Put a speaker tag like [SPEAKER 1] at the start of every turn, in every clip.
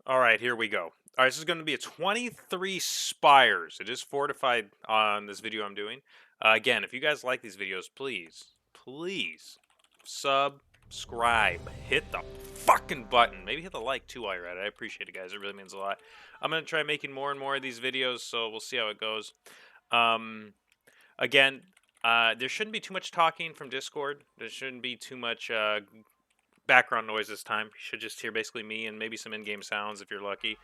[SPEAKER 1] All right, here we go. All right, this is going to be a 23 Spires. It is fortified on this video I'm doing. Again, if you guys like these videos, please subscribe. Hit the fucking button. Maybe hit the like too while you're at it. I appreciate it, guys. It really means a lot. I'm going to try making more and more of these videos, so we'll see how it goes. Um, again, there shouldn't be too much talking from Discord. There shouldn't be too much background noise this time. You should just hear basically me and maybe some in-game sounds if you're lucky.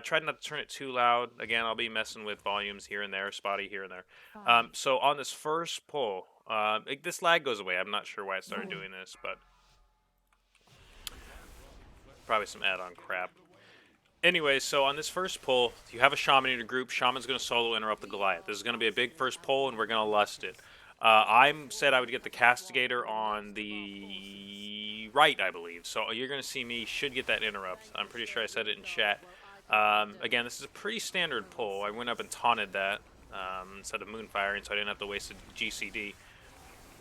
[SPEAKER 1] Try not to turn it too loud. Again, I'll be messing with volumes here and there, spotty here and there. So on this first pull, this lag goes away. I'm not sure why I started doing this, but probably some add-on crap. Anyways, so on this first pull, you have a shaman in your group. Shaman's going to solo interrupt the Goliath. This is going to be a big first pull, and we're going to lust it. I said I would get the Castigator on the right, I believe. So you're going to see me should get that interrupt. I'm pretty sure I said it in chat. Again, this is a pretty standard pull. I went up and taunted that instead of moonfiring, so I didn't have to waste a GCD.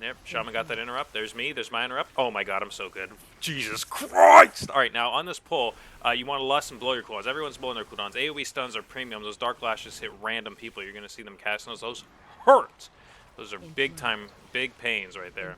[SPEAKER 1] Yep, Shaman got that interrupt. There's me. There's my interrupt. Oh my god, I'm so good. Jesus Christ! Alright, now on this pull, you want to lust and blow your cooldowns. Everyone's blowing their cooldowns. AoE stuns are premium. Those dark lashes hit random people. You're going to see them casting those. Those hurt. Those are big time, big pains right there.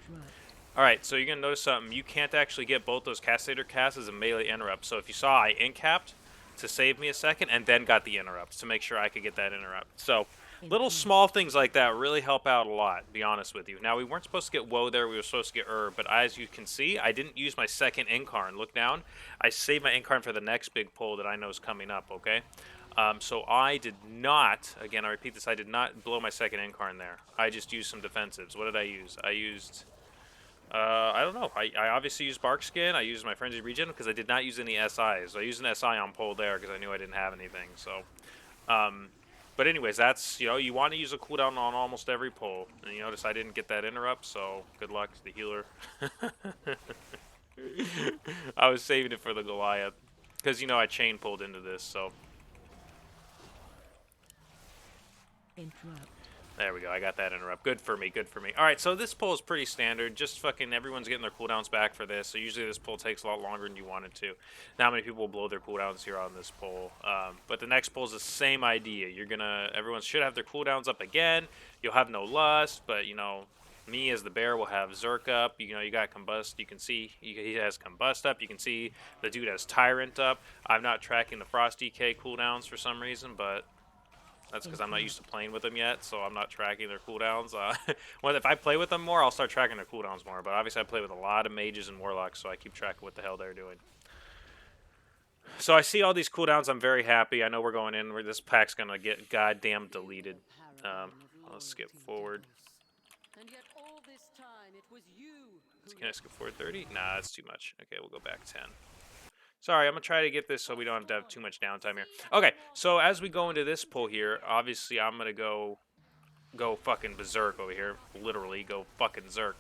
[SPEAKER 1] Alright, so you're going to notice something. You can't actually get both those Castigator casts as a melee interrupt. So if you saw, I incapped to save me a second and then got the interrupt to make sure I could get that interrupt. So little small things like that really help out a lot, to be honest with you. Now, we weren't supposed to get woe there. We were supposed to get but as you can see, I didn't use my second incarn. Look down. I saved my incarn for the next big pull that I know is coming up, okay? So I did not, again, I repeat this, I did not blow my second incarn there. I just used some defensives. What did I use? I used... I don't know. I obviously used Bark Skin. I used my Frenzy Regen because I did not use any SIs. I used an SI on pull there because I knew I didn't have anything. So, but anyways, that's, you want to use a cooldown on almost every pull. And you notice I didn't get that interrupt, so good luck to the healer. I was saving it for the Goliath because, I chain pulled into this, so. There we go. I got that interrupt. Good for me. Good for me. All right, so this pull is pretty standard. Just fucking everyone's getting their cooldowns back for this. So usually this pull takes a lot longer than you want it to. Not many people will blow their cooldowns here on this pull. But the next pull is the same idea. Everyone should have their cooldowns up again. You'll have no lust, but me as the bear will have Zerk up. You got Combust. You can see he has Combust up. You can see the dude has Tyrant up. I'm not tracking the Frost DK cooldowns for some reason, but that's because I'm not used to playing with them yet, so I'm not tracking their cooldowns. Well, if I play with them more, I'll start tracking their cooldowns more. But obviously, I play with a lot of mages and warlocks, so I keep track of what the hell they're doing. So I see all these cooldowns. I'm very happy. I know we're going in where this pack's going to get goddamn deleted. Let's skip forward. Can I skip forward 30? Nah, that's too much. Okay, we'll go back 10. Sorry, I'm going to try to get this so we don't have to have too much downtime here. Okay, so as we go into this pull here, obviously I'm going to go fucking berserk over here. Literally, go fucking zerk.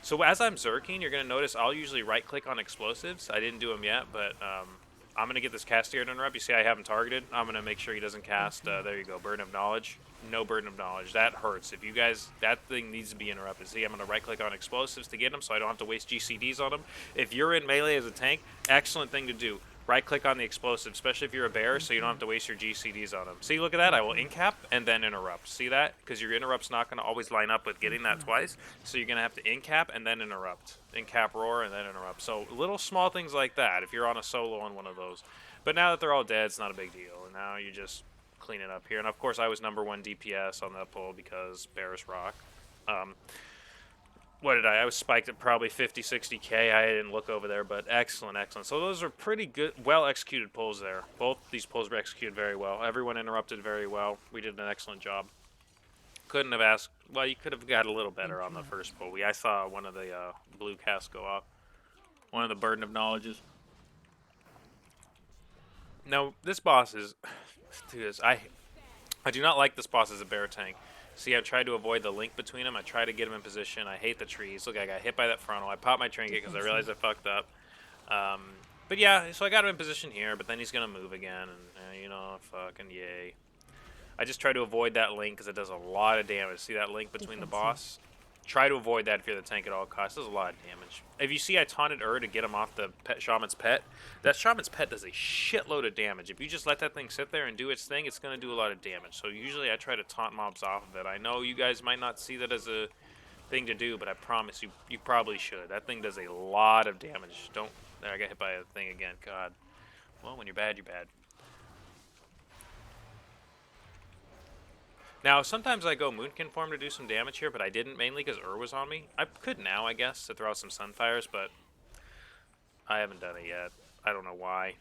[SPEAKER 1] So as I'm zerking, you're going to notice I'll usually right-click on explosives. I didn't do them yet, but I'm going to get this Castigator to interrupt. You see I have him targeted. I'm going to make sure he doesn't cast, there you go, Burden of Knowledge. No Burden of Knowledge. That hurts. If you guys, that thing needs to be interrupted. See, I'm going to right-click on explosives to get him so I don't have to waste GCDs on him. If you're in melee as a tank, excellent thing to do. Right-click on the explosive, especially if you're a bear, so you don't have to waste your GCDs on them. See, look at that. I will incap and then interrupt. See that? Because your interrupt's not going to always line up with getting that twice, so you're going to have to incap and then interrupt. Incap, roar, and then interrupt. So little small things like that if you're on a solo on one of those. But now that they're all dead, it's not a big deal. And now you just clean it up here. And, of course, I was #1 DPS on that pull because bears rock. What did I was spiked at probably 50, 60k. I didn't look over there, but excellent, excellent. So those are pretty good, well-executed pulls there. Both these pulls were executed very well. Everyone interrupted very well. We did an excellent job. Couldn't have asked, well, you could have got a little better on the first pull. I saw one of the blue casts go off. One of the Burden of Knowledges. Now, this boss is, dude, I do not like this boss as a bear tank. See, I tried to avoid the link between them. I tried to get him in position. I hate the trees. Look, I got hit by that frontal. I popped my trinket because I realized I fucked up. But yeah, so I got him in position here, but then he's going to move again, and, fucking yay. I just try to avoid that link because it does a lot of damage. See that link between the boss? Try to avoid that if you're the tank at all costs. Does a lot of damage. If you see I taunted to get him off the shaman's pet, that shaman's pet does a shitload of damage. If you just let that thing sit there and do its thing, it's going to do a lot of damage. So usually I try to taunt mobs off of it. I know you guys might not see that as a thing to do, but I promise you, you probably should. That thing does a lot of damage. Don't... There, I got hit by a thing again. God. Well, when you're bad, you're bad. Now, sometimes I go Moonkin form to do some damage here, but I didn't, mainly because was on me. I could now, I guess, to throw out some Sunfires, but I haven't done it yet. I don't know why.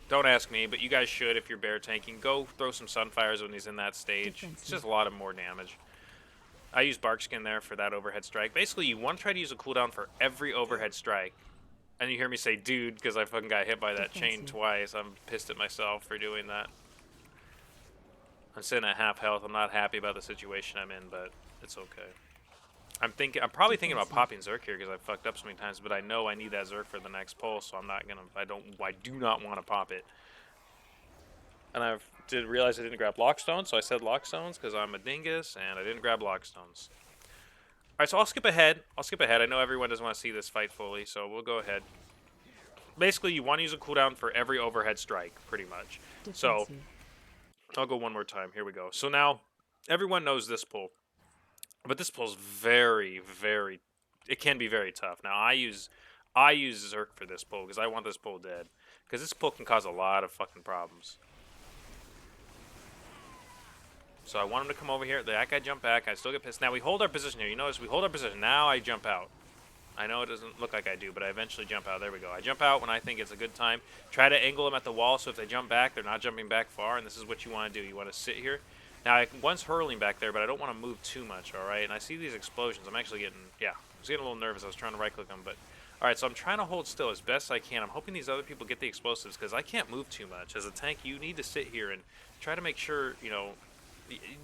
[SPEAKER 1] Don't ask me, but you guys should if you're bear tanking. Go throw some Sunfires when he's in that stage. It's just a lot of more damage. I use Barkskin there for that overhead strike. Basically, you want to try to use a cooldown for every overhead strike. And you hear me say, dude, because I fucking got hit by that chain twice. I'm pissed at myself for doing that. I'm sitting at half health. I'm not happy about the situation I'm in, but it's okay. I'm probably thinking about popping Zerk here because I fucked up so many times, but I know I need that Zerk for the next pull, so I'm not gonna. I do not want to pop it. And I did realize I didn't grab Lockstones, so I said Lockstones because I'm a dingus and I didn't grab Lockstones. All right, so I'll skip ahead. I know everyone doesn't want to see this fight fully, so we'll go ahead. Basically, you want to use a cooldown for every overhead strike, pretty much. So I'll go one more time. Here we go. So now everyone knows this pull. But this pull's very, very... It can be very tough. Now, I use Zerk for this pull because I want this pull dead. Because this pull can cause a lot of fucking problems. So I want him to come over here. That guy jump back. I still get pissed. Now, we hold our position here. You notice we hold our position. Now I jump out. I know it doesn't look like I do, but I eventually jump out. There we go. I jump out when I think it's a good time. Try to angle them at the wall so if they jump back, they're not jumping back far. And this is what you want to do. You want to sit here. Now, one's hurling back there, but I don't want to move too much, all right? And I see these explosions. I'm actually getting, I was getting a little nervous. I was trying to right-click them, but... All right, so I'm trying to hold still as best I can. I'm hoping these other people get the explosives because I can't move too much. As a tank, you need to sit here and try to make sure, you know...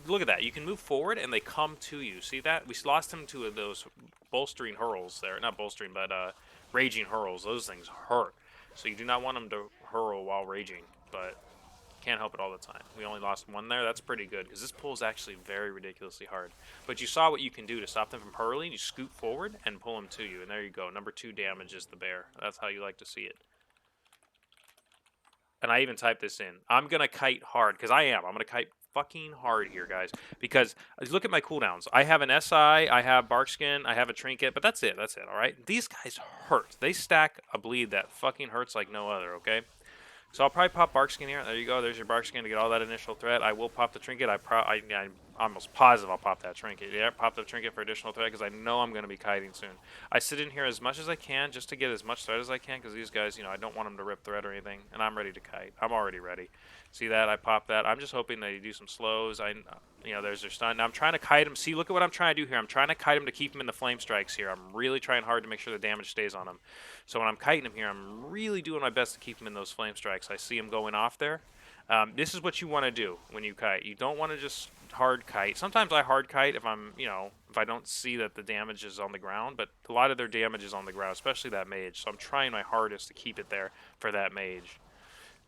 [SPEAKER 1] Look at that. You can move forward, and they come to you. See that? We lost him to those bolstering hurls there. Not bolstering, but raging hurls. Those things hurt. So you do not want them to hurl while raging, but... Can't help it all the time. We only lost one there. That's pretty good because this pull is actually very ridiculously hard. But you saw what you can do to stop them from hurling. You scoot forward and pull them to you. And there you go. Number 2 damage is the bear. That's how you like to see it. And I even typed this in. I'm going to kite hard because I am. I'm going to kite fucking hard here, guys. Because look at my cooldowns. I have an SI. I have Barkskin. I have a Trinket. But that's it. That's it. All right? These guys hurt. They stack a bleed that fucking hurts like no other, okay? So I'll probably pop Barkskin here. There you go. There's your Barkskin to get all that initial threat. I will pop the Trinket. I'm almost positive I'll pop that Trinket. Yeah, pop the Trinket for additional threat because I know I'm going to be kiting soon. I sit in here as much as I can just to get as much threat as I can because these guys, you know, I don't want them to rip threat or anything. And I'm ready to kite. I'm already ready. See that? I pop that. I'm just hoping that you do some slows. You know, there's their stun. Now I'm trying to kite him. See, look at what I'm trying to do here. I'm trying to kite him to keep him in the flame strikes here. I'm really trying hard to make sure the damage stays on him. So when I'm kiting him here, I'm really doing my best to keep him in those flame strikes. I see him going off there. This is what you want to do when you kite. You don't want to just hard kite. Sometimes I hard kite if I'm, you know, if I don't see that the damage is on the ground, but a lot of their damage is on the ground, especially that mage. So I'm trying my hardest to keep it there for that mage.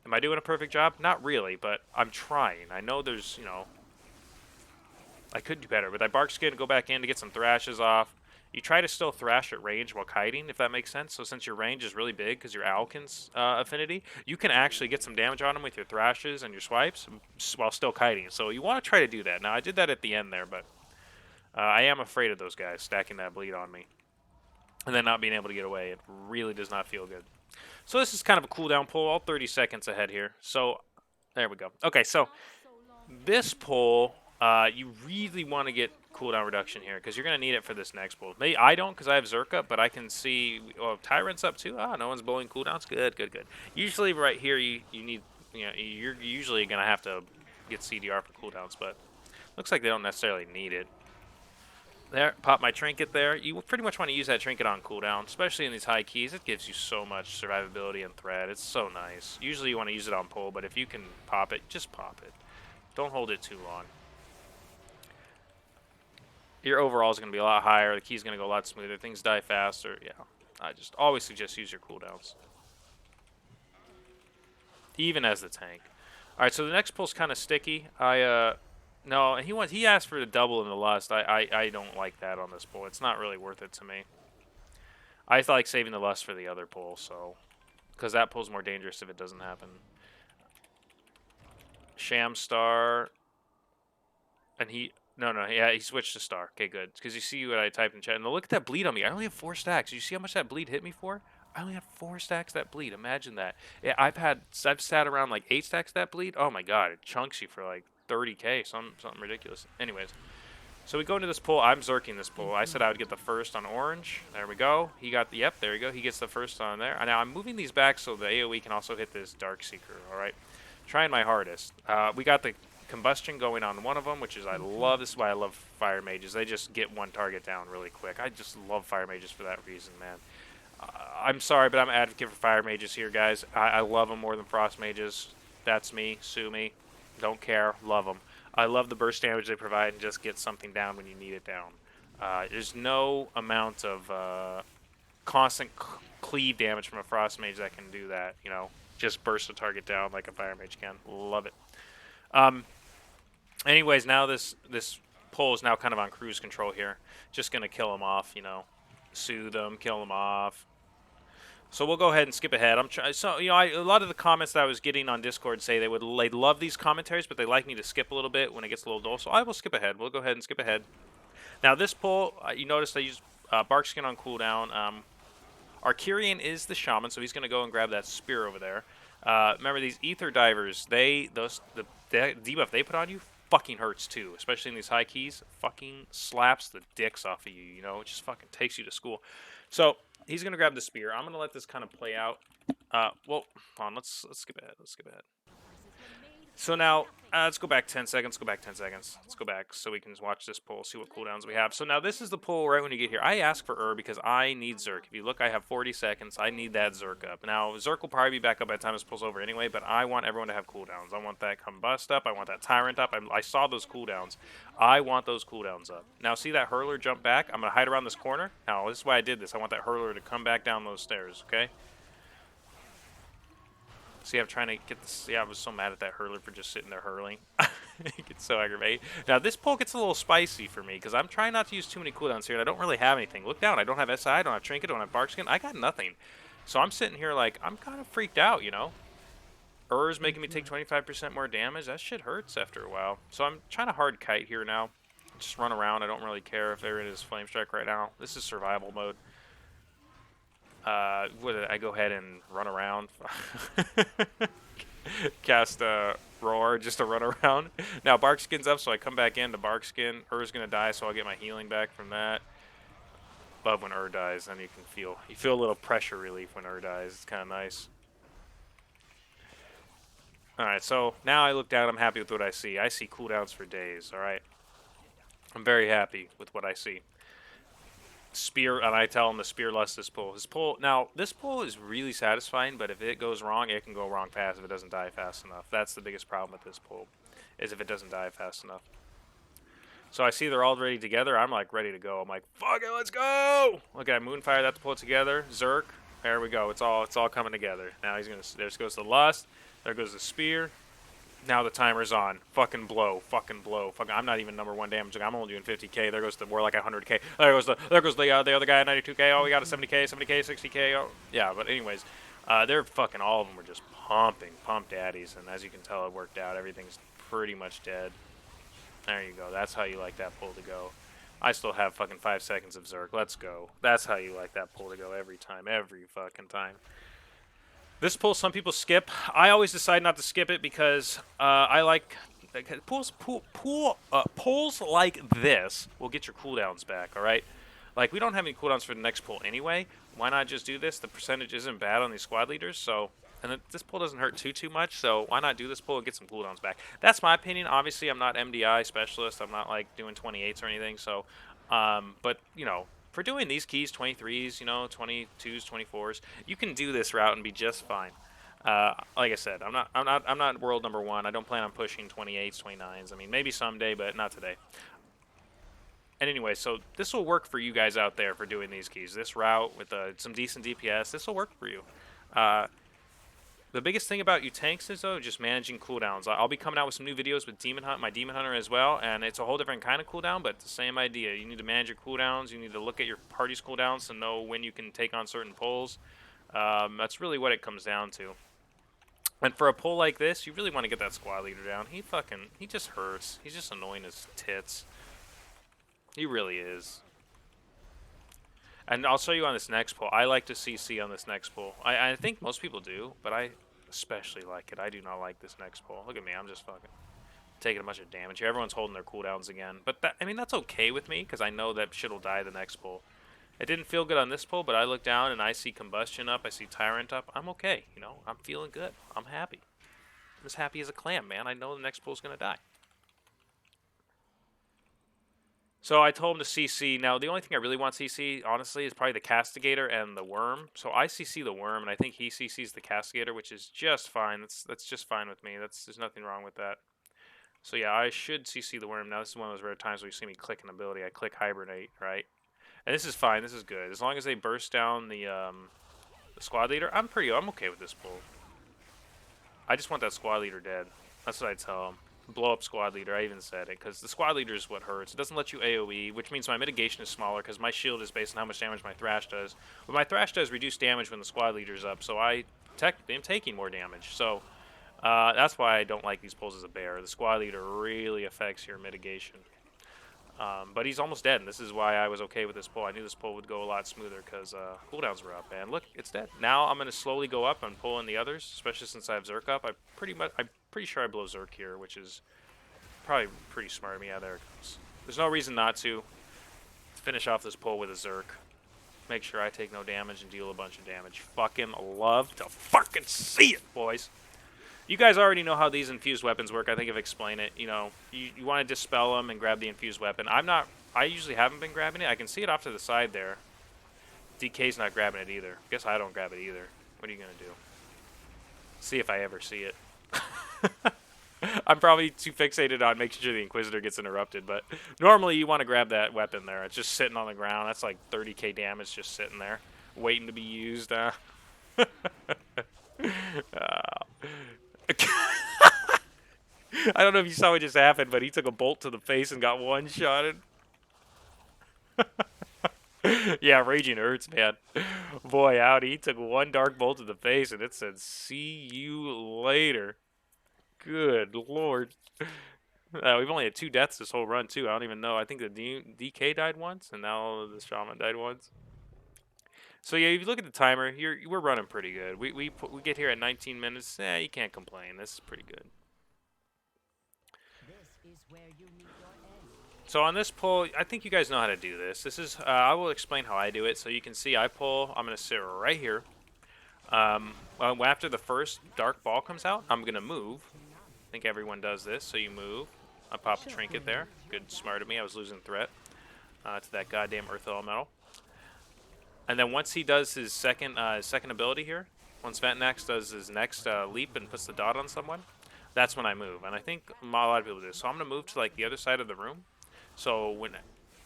[SPEAKER 1] Am I doing a perfect job? Not really, but I'm trying. I know there's, you know, I could do better. But I Barkskin, go back in to get some thrashes off. You try to still thrash at range while kiting, if that makes sense. So since your range is really big because your Alkin's affinity, you can actually get some damage on them with your thrashes and your swipes while still kiting. So you want to try to do that. Now, I did that at the end there, but I am afraid of those guys stacking that bleed on me. And then not being able to get away. It really does not feel good. So this is kind of a cooldown pull, all 30 seconds ahead here. So there we go. Okay, so this pull, you really want to get cooldown reduction here because you're going to need it for this next pull. Maybe I don't because I have Zerk up, but I can see, oh, Tyrant's up too. Ah, no one's blowing cooldowns. Good, good, good. Usually right here you need, you know, you're usually going to have to get CDR for cooldowns, but looks like they don't necessarily need it. There, pop my Trinket there. You pretty much want to use that Trinket on cooldown, especially in these high keys. It gives you so much survivability and threat. It's so nice. Usually you want to use it on pull, but if you can pop it, just pop it. Don't hold it too long. Your overall is going to be a lot higher. The key's going to go a lot smoother. Things die faster. Yeah, I just always suggest use your cooldowns. Even as the tank. All right, so the next pull's kind of sticky. No, he asked for the double in the lust. I don't like that on this pull. It's not really worth it to me. I like saving the lust for the other pull, so because that pull's more dangerous if it doesn't happen. Sham Star, and he switched to Star. Okay, good. Because you see what I typed in chat, and look at that bleed on me. I only have 4 stacks. You see how much that bleed hit me for? I only have 4 stacks that bleed. Imagine that. Yeah, I've sat around like 8 stacks that bleed. Oh my god, it chunks you for like 30k, something ridiculous. Anyways, so we go into this pull. I'm zerking this pull. I said I would get the first on orange. There we go. He got the, yep, there we go. He gets the first on there. And now I'm moving these back so the AoE can also hit this Dark Seeker, all right? Trying my hardest. We got the combustion going on one of them, which is I love. This is why I love fire mages. They just get one target down really quick. I just love fire mages for that reason, man. I'm sorry, but I'm an advocate for fire mages here, guys. I love them more than frost mages. That's me. Sue me. Don't care. Love them. I love the burst damage they provide and just get something down when you need it down. There's no amount of constant cleave damage from a frost mage that can do that. You know, just burst a target down like a fire mage can. Love it. Anyways, now this pull is now kind of on cruise control here. Just gonna kill him off. You know, soothe him, kill him off. So we'll go ahead and skip ahead. So you know, a lot of the comments that I was getting on Discord say they love these commentaries, but they like me to skip a little bit when it gets a little dull. So I will skip ahead. We'll go ahead and skip ahead. Now this pull, you notice I use bark skin on cooldown. Arcurian is the shaman, so he's gonna go and grab that spear over there. Remember these ether divers? The debuff they put on you fucking hurts too, especially in these high keys. Fucking slaps the dicks off of you. You know, it just fucking takes you to school. So he's gonna grab the spear. I'm gonna let this kind of play out. Well, hold on. Let's skip ahead. Let's skip ahead. So now, let's go back 10 seconds. Go back 10 seconds. Let's go back so we can watch this pull, see what cooldowns we have. So now this is the pull right when you get here. I ask for because I need Zerk. If you look, I have 40 seconds. I need that Zerk up. Now, Zerk will probably be back up by the time this pull's over anyway, but I want everyone to have cooldowns. I want that Combust up. I want that Tyrant up. I saw those cooldowns. I want those cooldowns up. Now, see that Hurler jump back? I'm going to hide around this corner. Now, this is why I did this. I want that Hurler to come back down those stairs, okay? See, I'm trying to get this. Yeah, I was so mad at that hurler for just sitting there hurling. It gets so aggravated. Now, this pull gets a little spicy for me because I'm trying not to use too many cooldowns here, and I don't really have anything. Look down. I don't have SI. I don't have Trinket. I don't have Barkskin. I got nothing. So I'm sitting here like, I'm kind of freaked out, you know? Ur's making me take 25% more damage. That shit hurts after a while. So I'm trying to hard kite here now. Just run around. I don't really care if there is Flame Strike right now. This is survival mode. I go ahead and run around. Cast Roar just to run around. Now Barkskin's up, so I come back into Barkskin. Ur's gonna die, so I'll get my healing back from that. Love when dies, then you feel a little pressure relief when dies. It's kind of nice. Alright, so now I look down, I'm happy with what I see. I see cooldowns for days, alright? I'm very happy with what I see. Spear, and I tell him the spear lust this pull. Now, this pull is really satisfying, but if it goes wrong, it can go wrong fast if it doesn't die fast enough. That's the biggest problem with this pull, is if it doesn't die fast enough. So I see they're all ready together. I'm like ready to go. I'm like, fuck it, let's go! Look at Moonfire, that's pull together. Zerk, there we go. It's all coming together. Now he's gonna. There goes the lust. There goes the spear. Now the timer's on. Fucking blow. Fucking blow. Fucking, I'm not even #1 damage. I'm only doing 50k. There goes the more like 100k. There goes the other guy at 92k. Oh, we got a 70k, 60k. Oh, yeah. But anyways, they're fucking all of them were just pump daddies, and as you can tell, it worked out. Everything's pretty much dead. There you go. That's how you like that pull to go. I still have fucking 5 seconds of Zerk. Let's go. That's how you like that pull to go every time. Every fucking time. This pull, some people skip. I always decide not to skip it because I like pulls like this will get your cooldowns back. All right, like we don't have any cooldowns for the next pull anyway. Why not just do this? The percentage isn't bad on these squad leaders, so this pull doesn't hurt too much. So why not do this pull and get some cooldowns back? That's my opinion. Obviously, I'm not MDI specialist. I'm not like doing 28s or anything. So, but you know. For doing these keys, 23s, you know, 22s, 24s, you can do this route and be just fine. Like I said, I'm not world #1. I don't plan on pushing 28s, 29s. I mean, maybe someday, but not today. And anyway, so this will work for you guys out there for doing these keys. This route with some decent DPS, this will work for you. The biggest thing about you tanks is, though, just managing cooldowns. I'll be coming out with some new videos with my Demon Hunter as well, and it's a whole different kind of cooldown, but it's the same idea. You need to manage your cooldowns. You need to look at your party's cooldowns to know when you can take on certain pulls. That's really what it comes down to. And for a pull like this, you really want to get that squad leader down. He just hurts. He's just annoying as tits. He really is. And I'll show you on this next pull. I like to CC on this next pull. I think most people do, but I especially like it. I do not like this next pull. Look at me. I'm just fucking taking a bunch of damage here. Everyone's holding their cooldowns again. But I mean, that's okay with me because I know that shit will die the next pull. It didn't feel good on this pull, but I look down and I see Combustion up. I see Tyrant up. I'm okay. You know, I'm feeling good. I'm happy. I'm as happy as a clam, man. I know the next pull's going to die. So I told him to CC. Now, the only thing I really want CC, honestly, is probably the Castigator and the Worm. So I CC the Worm, and I think he CCs the Castigator, which is just fine. That's just fine with me. There's nothing wrong with that. So yeah, I should CC the Worm. Now, this is one of those rare times where you see me click an ability. I click Hibernate, right? And this is fine. This is good. As long as they burst down the squad leader, I'm okay with this pull. I just want that squad leader dead. That's what I tell him. Blow up squad leader. I even said it because the squad leader is what hurts. It doesn't let you AoE, which means my mitigation is smaller because my shield is based on how much damage my Thrash does. But my Thrash does reduce damage when the squad leader's up, so I technically am taking more damage. So that's why I don't like these pulls as a bear. The squad leader really affects your mitigation. But he's almost dead, and this is why I was okay with this pull. I knew this pull would go a lot smoother because cooldowns were up. And look, it's dead. Now I'm going to slowly go up and pull in the others, especially since I have Zerk up. I'm pretty sure I blow Zerk here, which is probably pretty smart of me. Yeah, there it goes. There's no reason not to finish off this pull with a Zerk. Make sure I take no damage and deal a bunch of damage. Fucking love to fucking see it, boys. You guys already know how these infused weapons work. I think I've explained it. You know, you want to dispel them and grab the infused weapon. I usually haven't been grabbing it. I can see it off to the side there. DK's not grabbing it either. Guess I don't grab it either. What are you going to do? See if I ever see it. I'm probably too fixated on making sure the Inquisitor gets interrupted, but normally you want to grab that weapon there. It's just sitting on the ground. That's like 30k damage just sitting there, waiting to be used. I don't know if you saw what just happened, but he took a bolt to the face and got one-shotted. Yeah, Raging hurts, man. Boy, howdy. He took one dark bolt to the face and it said, "See you later." Good lord. We've only had 2 deaths this whole run, too. I don't even know. I think the DK died once, and now the Shaman died once. So yeah, if you look at the timer, we're running pretty good. We get here at 19 minutes. You can't complain. This is pretty good. So on this pull, I think you guys know how to do this. This is I will explain how I do it. So you can see I pull. I'm going to sit right here. After the first dark ball comes out, I'm going to move. I think everyone does this. So you move. I pop a trinket there. Good, smart of me. I was losing threat to that goddamn Earth Elemental. And then once he does his second ability here, once Ventnax does his next leap and puts the dot on someone, that's when I move. And I think a lot of people do this. So I'm going to move to like the other side of the room. So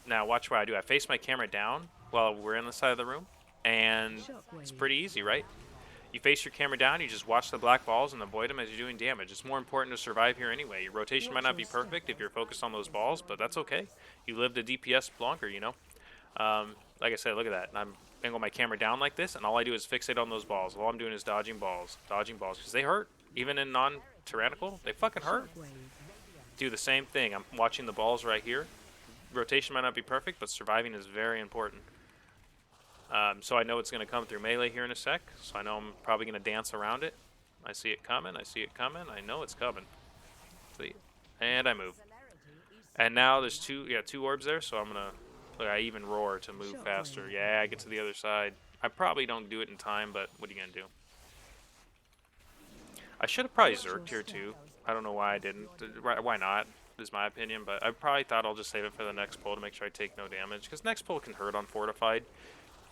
[SPEAKER 1] now watch what I do. I face my camera down while we're in the side of the room. And it's pretty easy, right? You face your camera down, you just watch the black balls and avoid them as you're doing damage. It's more important to survive here anyway. Your rotation might not be perfect if you're focused on those balls, but that's okay. You live the DPS longer, you know? Like I said, look at that. I'm angle my camera down like this, and all I do is fixate on those balls. All I'm doing is dodging balls, because they hurt. Even in non-tyrannical, they fucking hurt. Do the same thing. I'm watching the balls right here. Rotation might not be perfect, but surviving is very important. So I know it's going to come through melee here in a sec, so I know I'm probably going to dance around it. I see it coming, I see it coming, I know it's coming. See? And I move. And now there's two orbs there, so I'm going to... Look, I even roar to move faster. Yeah, I get to the other side. I probably don't do it in time, but what are you going to do? I should have probably Zerked here too. I don't know why I didn't. Why not, is my opinion, but I probably thought I'll just save it for the next pull to make sure I take no damage, because next pull can hurt on Fortified.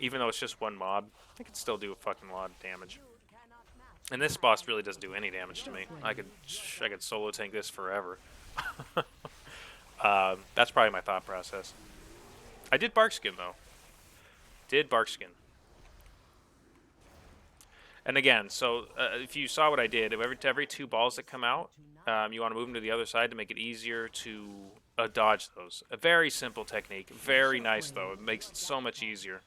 [SPEAKER 1] Even though it's just one mob, I can still do a fucking lot of damage. And this boss really doesn't do any damage to me. I could solo tank this forever. That's probably my thought process. I did Barkskin, though. Did Barkskin. And again, so if you saw what I did, every 2 balls that come out, you want to move them to the other side to make it easier to dodge those. A very simple technique. Very nice, though. It makes it so much easier.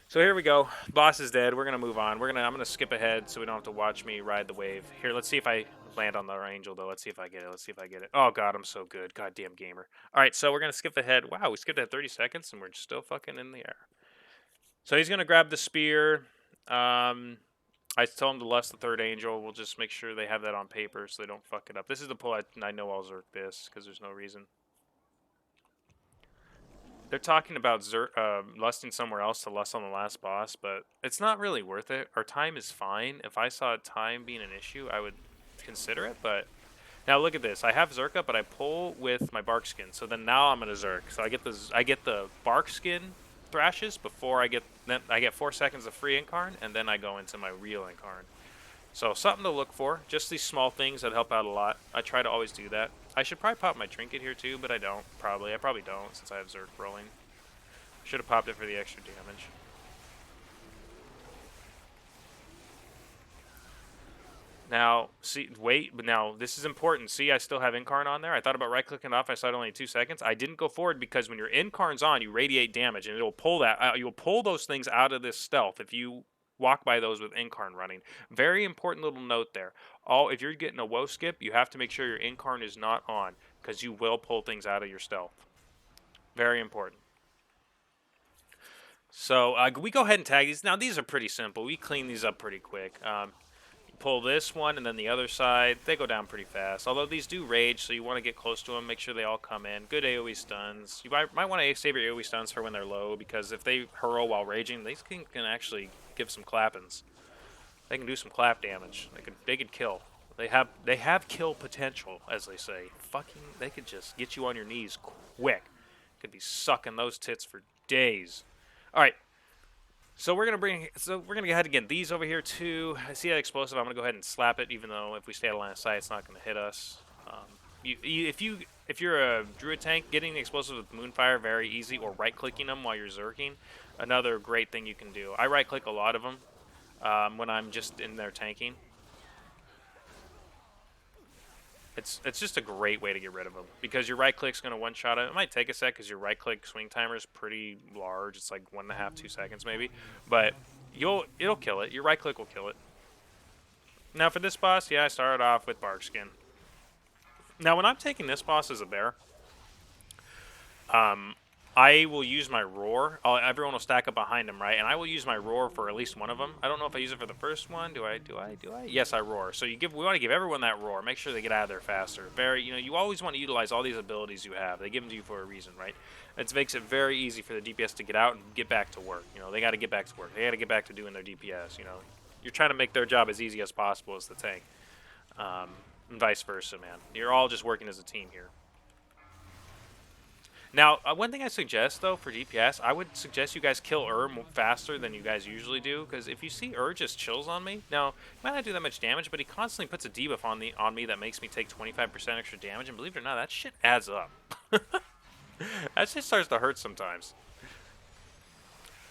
[SPEAKER 1] So here we go. Boss is dead. We're going to move on. I'm going to skip ahead so we don't have to watch me ride the wave. Here, let's see if I land on the angel, though. Let's see if I get it. Oh, God, I'm so good. Goddamn gamer. All right, so we're going to skip ahead. Wow, we skipped ahead 30 seconds, and we're still fucking in the air. So he's going to grab the spear. I tell him to lust the third angel. We'll just make sure they have that on paper so they don't fuck it up. This is the pull I know I'll zerk this because there's no reason. They're talking about lusting somewhere else to lust on the last boss, but it's not really worth it. Our time is fine. If I saw time being an issue, I would consider it, but now look at this. I have Zerk up, but I pull with my bark skin. So then now I'm gonna Zerk. So I get the bark skin thrashes before I get 4 seconds of free incarn, and then I go into my real incarn. So something to look for. Just these small things that help out a lot. I try to always do that. I should probably pop my trinket here too, but I don't. I probably don't since I have Zerk rolling. Should have popped it for the extra damage. Now, see, wait, but now this is important. See, I still have Incarn on there. I thought about right-clicking off. I saw it only 2 seconds. I didn't go forward because when your Incarn's on, you radiate damage, and it'll pull that. You'll pull those things out of this stealth if you walk by those with Incarn running. Very important little note there. If you're getting a woe skip, you have to make sure your Incarn is not on because you will pull things out of your stealth. Very important. So we go ahead and tag these. Now, these are pretty simple. We clean these up pretty quick. Pull this one and then the other side. They go down pretty fast. Although these do rage, so you want to get close to them. Make sure they all come in. Good AoE stuns. You might want to save your AoE stuns for when they're low, because if they hurl while raging, these can actually give some clappings. They can do some clap damage. They could kill. They have kill potential, as they say. They could just get you on your knees quick. Could be sucking those tits for days. All right. So we're gonna go ahead and get these over here too. I see that explosive. I'm gonna go ahead and slap it, even though if we stay out of line of sight, it's not gonna hit us. If you're a druid tank, getting the explosives with moonfire very easy, or right-clicking them while you're zerking, another great thing you can do. I right-click a lot of them when I'm just in there tanking. It's just a great way to get rid of them, because your right click's gonna one-shot it. It might take a sec because your right click swing timer is pretty large. It's like 1.5, 2 seconds maybe, but it'll kill it. Your right click will kill it. Now for this boss, yeah, I started off with bark skin. Now when I'm taking this boss as a bear, I will use my roar. Everyone will stack up behind him, right? And I will use my roar for at least one of them. I don't know if I use it for the first one. Do I? Yes, I roar. So we want to give everyone that roar. Make sure they get out of there faster. You always want to utilize all these abilities you have. They give them to you for a reason, right? It makes it very easy for the DPS to get out and get back to work. They got to get back to work. They got to get back to doing their DPS. You're trying to make their job as easy as possible as the tank, and vice versa, man. You're all just working as a team here. Now, one thing I suggest, though, for DPS, I would suggest you guys kill faster than you guys usually do, because if you see just chills on me, now, he might not do that much damage, but he constantly puts a debuff on me that makes me take 25% extra damage, and believe it or not, that shit adds up. That shit starts to hurt sometimes.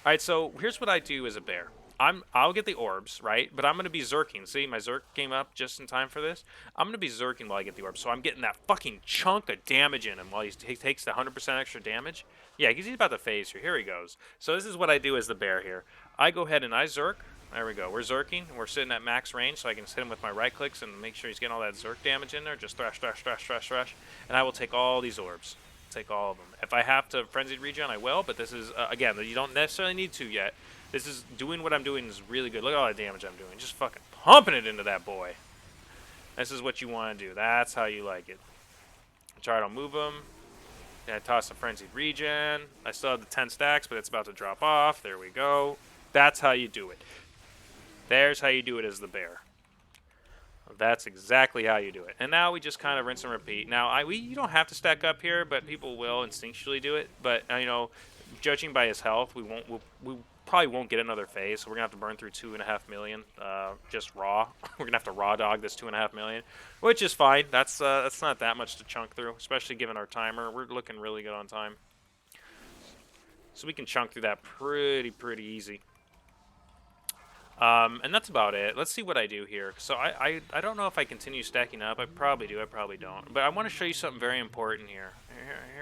[SPEAKER 1] Alright, so here's what I do as a bear. I'll get the orbs, right? But I'm going to be zerking. See, my zerk came up just in time for this. I'm going to be zerking while I get the orbs. So I'm getting that fucking chunk of damage in him while he takes the 100% extra damage. Yeah, because he's about to phase here. Here he goes. So this is what I do as the bear here. I go ahead and I zerk. There we go. We're zerking. We're sitting at max range, so I can hit him with my right clicks and make sure he's getting all that zerk damage in there. Just thrash, thrash, thrash, thrash, thrash. And I will take all these orbs. Take all of them. If I have to frenzied regen, I will, but this is, again, you don't necessarily need to yet. This is doing what I'm doing is really good. Look at all the damage I'm doing. Just fucking pumping it into that boy. This is what you want to do. That's how you like it. Try to move him. Then I toss a frenzied regen. I still have the 10 stacks, but it's about to drop off. There we go. That's how you do it. There's how you do it as the bear. That's exactly how you do it. And now we just kind of rinse and repeat. Now, you don't have to stack up here, but people will instinctually do it. But, judging by his health, we probably won't get another phase, so we're going to have to burn through 2.5 million just raw. We're going to have to raw dog this 2.5 million, which is fine. That's not that much to chunk through, especially given our timer. We're looking really good on time. So we can chunk through that pretty easy. And that's about it. Let's see what I do here. So I don't know if I continue stacking up. I probably do. I probably don't. But I want to show you something very important here.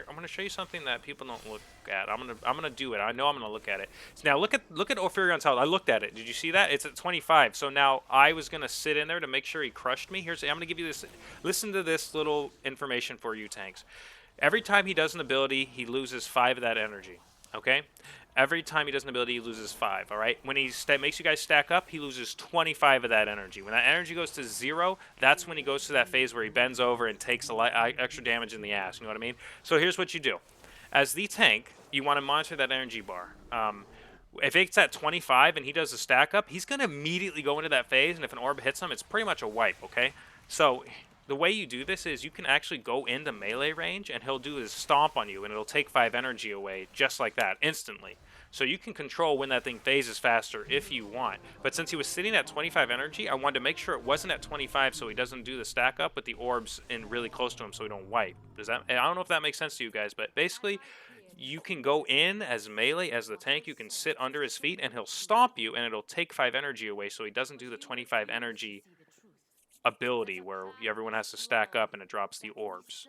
[SPEAKER 1] I'm going to show you something that people don't look at. I'm gonna do it. I know I'm gonna look at it. So now look at Ophirion's health. I looked at it. Did you see that? It's at 25. So now I was gonna sit in there to make sure he crushed me. I'm gonna give you this. Listen to this little information for you tanks. Every time he does an ability, he loses 5 of that energy. Okay? Every time he does an ability, he loses 5, all right? When he makes you guys stack up, he loses 25 of that energy. When that energy goes to 0, that's when he goes to that phase where he bends over and takes extra damage in the ass. You know what I mean? So here's what you do. As the tank, you want to monitor that energy bar. If it's at 25 and he does a stack up, he's going to immediately go into that phase, and if an orb hits him, it's pretty much a wipe, okay? So the way you do this is you can actually go into melee range, and he'll do his stomp on you, and it'll take 5 energy away just like that, instantly. So you can control when that thing phases faster if you want. But since he was sitting at 25 energy, I wanted to make sure it wasn't at 25 so he doesn't do the stack up with the orbs in really close to him so he don't wipe. I don't know if that makes sense to you guys, but basically you can go in as melee, as the tank, you can sit under his feet, and he'll stomp you, and it'll take 5 energy away so he doesn't do the 25 energy ability where everyone has to stack up and it drops the orbs.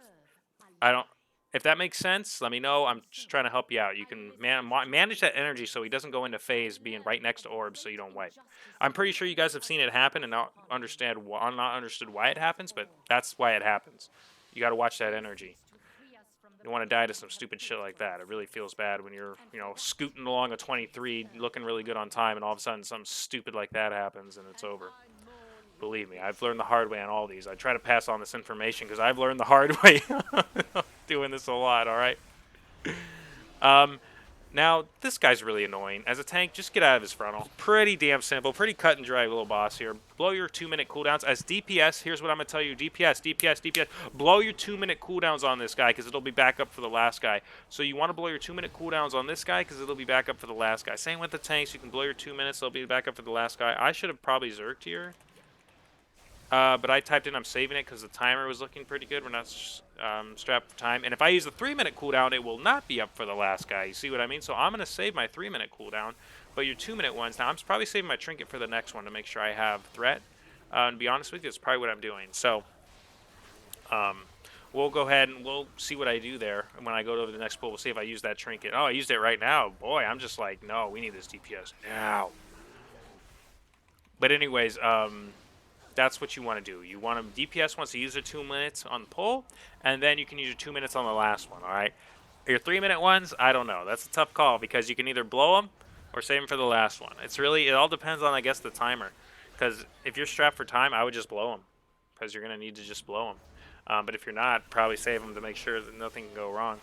[SPEAKER 1] If that makes sense, let me know. I'm just trying to help you out. You can manage that energy so he doesn't go into phase being right next to orbs so you don't wipe. I'm pretty sure you guys have seen it happen and not understood why it happens, but that's why it happens. You got to watch that energy. You don't want to die to some stupid shit like that. It really feels bad when you're, scooting along a 23, looking really good on time, and all of a sudden something stupid like that happens and it's over. Believe me, I've learned the hard way on all these. I try to pass on this information because I've learned the hard way doing this a lot, all right? Now, this guy's really annoying. As a tank, just get out of his frontal. Pretty damn simple. Pretty cut and dry little boss here. Blow your 2-minute cooldowns. As DPS, here's what I'm going to tell you. DPS. Blow your 2-minute cooldowns on this guy because it'll be back up for the last guy. So you want to blow your 2-minute cooldowns on this guy because it'll be back up for the last guy. Same with the tanks. You can blow your 2 minutes. They'll be back up for the last guy. I should have probably zerked here. But I typed in I'm saving it because the timer was looking pretty good. We're not strapped for time. And if I use the 3-minute cooldown, it will not be up for the last guy. You see what I mean? So I'm going to save my 3-minute cooldown. But your 2-minute ones, now I'm probably saving my trinket for the next one to make sure I have threat. And to be honest with you, it's probably what I'm doing. So we'll go ahead and we'll see what I do there. And when I go to the next pool, we'll see if I use that trinket. Oh, I used it right now. Boy, I'm just like, no, we need this DPS now. But anyways, that's what you want to do. You want to DPS wants to use their 2 minutes on the pull, and then you can use your 2 minutes on the last one. All right. Your 3-minute ones, I don't know. That's a tough call because you can either blow them or save them for the last one. It all depends on, I guess, the timer. Because if you're strapped for time, I would just blow them because you're gonna need to just blow them. But if you're not, probably save them to make sure that nothing can go wrong.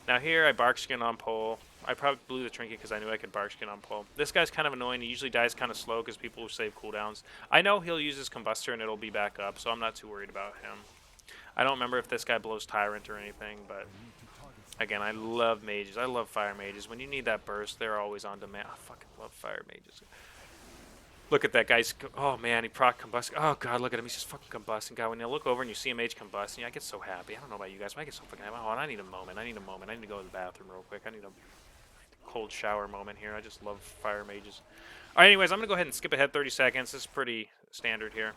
[SPEAKER 1] Now here, I bark skin on pull. I probably blew the trinket because I knew I could bark skin on pull. This guy's kind of annoying. He usually dies kind of slow because people will save cooldowns. I know he'll use his combustor and it'll be back up, so I'm not too worried about him. I don't remember if this guy blows Tyrant or anything, but again, I love mages. I love fire mages. When you need that burst, they're always on demand. I fucking love fire mages. Look at that guy's. Oh man, he proc combust. Oh god, look at him. He's just fucking combusting. God, when you look over and you see a mage combusting, I get so happy. I don't know about you guys, but I get so fucking happy. Oh, and I need a moment. I need to go to the bathroom real quick. I need a cold shower moment here. I just love fire mages. All right, anyways, I'm gonna go ahead and skip ahead 30 seconds. This is pretty standard here.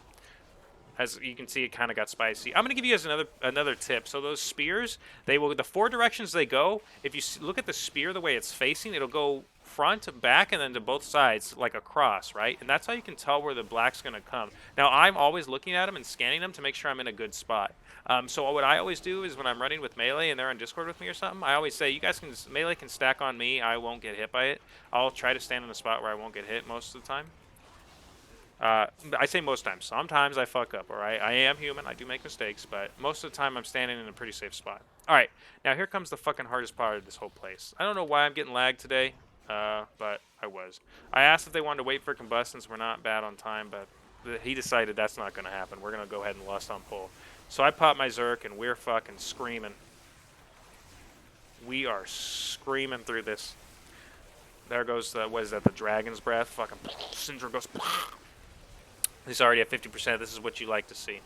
[SPEAKER 1] As you can see, it kind of got spicy. I'm gonna give you guys another tip. So those spears, the 4 directions they go. If you look at the spear, the way it's facing, it'll go front, back, and then to both sides like a cross, right? And that's how you can tell where the black's going to come. Now, I'm always looking at them and scanning them to make sure I'm in a good spot. So what I always do is when I'm running with melee and they're on Discord with me or something, I always say, melee can stack on me. I won't get hit by it. I'll try to stand in a spot where I won't get hit most of the time. I say most times. Sometimes I fuck up, all right? I am human. I do make mistakes, but most of the time I'm standing in a pretty safe spot. All right, now here comes the fucking hardest part of this whole place. I don't know why I'm getting lagged today. But I was. I asked if they wanted to wait for combustants. We're not bad on time, but he decided that's not going to happen. We're going to go ahead and lust on pull. So I pop my Zerk, and we're fucking screaming. We are screaming through this. There goes the, what is that, the Dragon's Breath? Fucking Syndrome goes. He's already at 50%. This is what you like to see.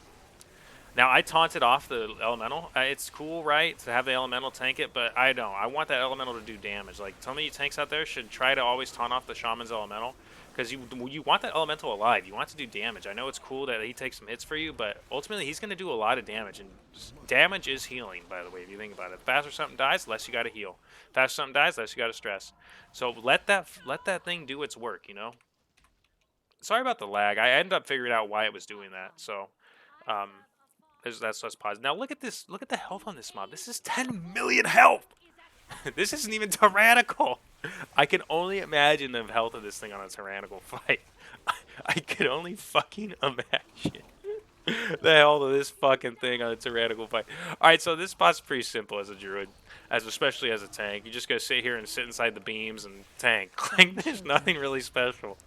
[SPEAKER 1] Now, I taunted off the elemental. It's cool, right, to have the elemental tank it, but I don't. I want that elemental to do damage. Like, some of you tanks out there should try to always taunt off the shaman's elemental Because you want that elemental alive. You want to do damage. I know it's cool that he takes some hits for you, but ultimately he's going to do a lot of damage. And damage is healing, by the way, if you think about it. The faster something dies, the less you got to heal. The faster something dies, the less you got to stress. So let that thing do its work, you know? Sorry about the lag. I ended up figuring out why it was doing that. So um, that's positive. Now look at this. Look at the health on this mob. This is 10 million health. This isn't even tyrannical. I can only imagine the health of this thing on a tyrannical fight. I could only fucking imagine the health of this fucking thing on a tyrannical fight. Alright, so this boss is pretty simple as a druid, especially as a tank. You just gotta sit here and sit inside the beams and tank. Like, there's nothing really special.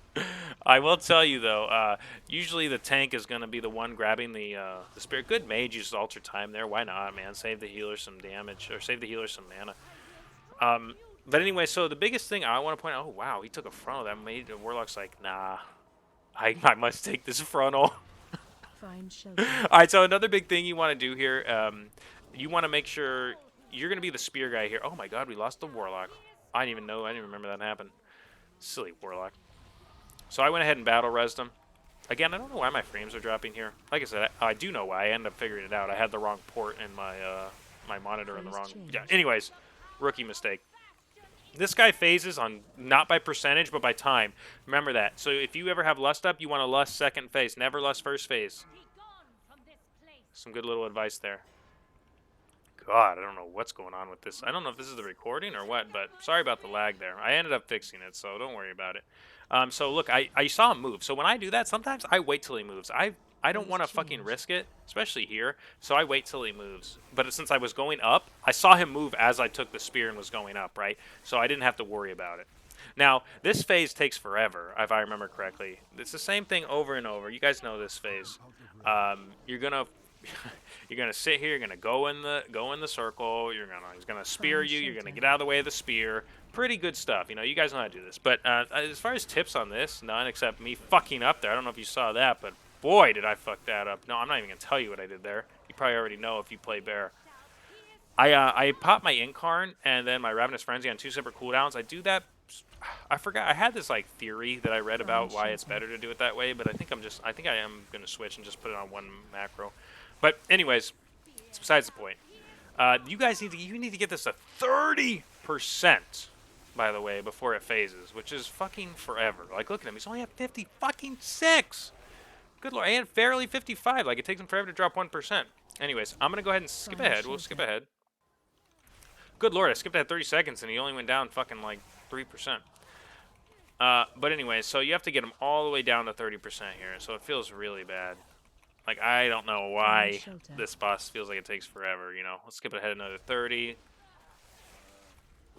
[SPEAKER 1] I will tell you though, usually the tank is gonna be the one grabbing the spirit. Good mage uses alter time there. Why not, man? Save the healer some damage, or save the healer some mana. But anyway, so the biggest thing I want to point out, oh wow, he took a frontal. That made the Warlock's like, nah, I must take this frontal. Alright, so another big thing you want to do here, you want to make sure you're going to be the spear guy here. Oh my god, we lost the Warlock. I didn't even know, I didn't even remember that happened. Silly Warlock. So I went ahead and battle resed him. Again, I don't know why my frames are dropping here. Like I said, I do know why. I ended up figuring it out. I had the wrong port in my my monitor and the wrong... Yeah, anyways, rookie mistake. This guy phases on not by percentage, but by time. Remember that. So if you ever have lust up, you want to lust second phase. Never lust first phase. Some good little advice there. God, I don't know what's going on with this. I don't know if this is the recording or what, but sorry about the lag there. I ended up fixing it, so don't worry about it. So look, I saw him move. So when I do that, sometimes I wait till he moves. I don't want to fucking risk it, especially here, so I wait till he moves. But since I was going up, I saw him move as I took the spear and was going up, right? So I didn't have to worry about it. Now, this phase takes forever, if I remember correctly. It's the same thing over and over. You guys know this phase. You're gonna sit here. You're gonna go in the circle. He's gonna spear you. You're gonna get out of the way of the spear. Pretty good stuff. You know, you guys know how to do this. But as far as tips on this, none except me fucking up there. I don't know if you saw that, but boy, did I fuck that up. No, I'm not even going to tell you what I did there. You probably already know if you play Bear. I popped my Incarn and then my Ravenous Frenzy on 2 separate cooldowns. I do that. I forgot. I had this like theory that I read about why it's better to do it that way, but I think I am going to switch and just put it on one macro. But anyways, it's besides the point. You guys need to get this to 30%, by the way, before it phases, which is fucking forever. Like, look at him. He's only at 50 fucking 6. Good lord, and barely 55. Like, it takes him forever to drop 1%. Anyways, I'm going to go ahead and skip ahead. We'll skip ahead. Good lord, I skipped ahead 30 seconds, and he only went down fucking, like, 3%. But anyway, so you have to get him all the way down to 30% here. So it feels really bad. Like, I don't know why this boss feels like it takes forever, you know. Let's skip ahead another 30.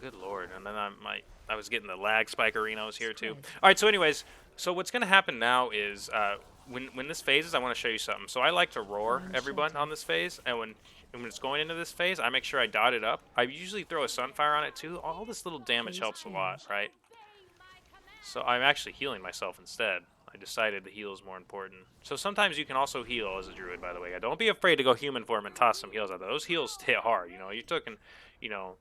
[SPEAKER 1] Good lord, and then I was getting the lag spike arenas here, too. All right, so anyways, so what's going to happen now is... When this phases, I want to show you something. So I like to roar everyone on this phase, and when it's going into this phase, I make sure I dot it up. I usually throw a Sunfire on it too. All this little damage helps a lot, right? So I'm actually healing myself instead. I decided the heal is more important. So sometimes you can also heal as a druid, by the way. Don't be afraid to go human form and toss some heals out there. Those heals hit hard, you know. You're talking, you know,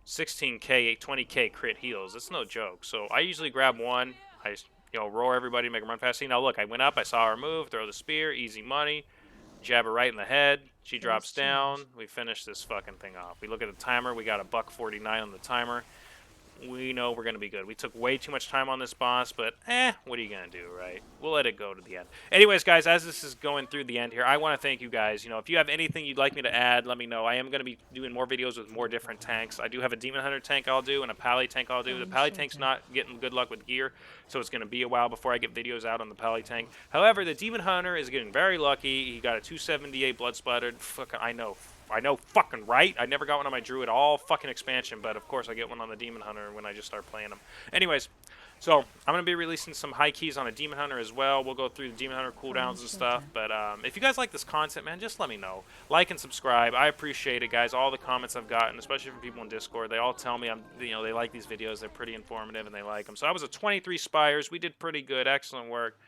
[SPEAKER 1] 16k, 20k crit heals. It's no joke. So I usually grab one. I just, you know, roar everybody, make them run fast. See, now look, I went up, I saw her move, throw the spear, easy money, jab her right in the head, she drops down, we finish this fucking thing off. We look at the timer, we got a $1.49 on the timer. We know we're going to be good. We took way too much time on this boss, but what are you going to do, right? We'll let it go to the end. Anyways, guys, as this is going through the end here, I want to thank you guys. You know, if you have anything you'd like me to add, let me know. I am going to be doing more videos with more different tanks. I do have a Demon Hunter tank I'll do and a Pally tank I'll do. The Pally tank's not getting good luck with gear, so it's going to be a while before I get videos out on the Pally tank. However, the Demon Hunter is getting very lucky. He got a 278 blood splattered. Fuck, I know fucking right. I never got one on my Druid all fucking expansion, but of course I get one on the Demon Hunter when I just start playing them. Anyways, so I'm going to be releasing some high keys on a Demon Hunter as well. We'll go through the Demon Hunter cooldowns and stuff, but if you guys like this content, man, just let me know. Like and subscribe. I appreciate it, guys. All the comments I've gotten, especially from people in Discord, they all tell me they like these videos. They're pretty informative and they like them. So I was a 23 Spires. We did pretty good. Excellent work.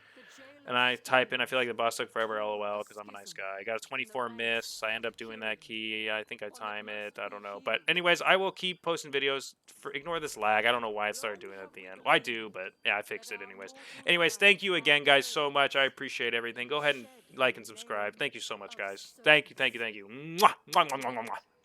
[SPEAKER 1] and I type in, I feel like the boss took forever, lol, because I'm a nice guy. I got a 24 miss. I end up doing that key. I think I time it. I don't know. But anyways, I will keep posting videos. Ignore this lag. I don't know why it started doing it at the end. Well, I do, but yeah, I fixed it anyways. Anyways, thank you again, guys, so much. I appreciate everything. Go ahead and like and subscribe. Thank you so much, guys. Thank you, thank you, thank you. Mwah, mwah, mwah, mwah, mwah.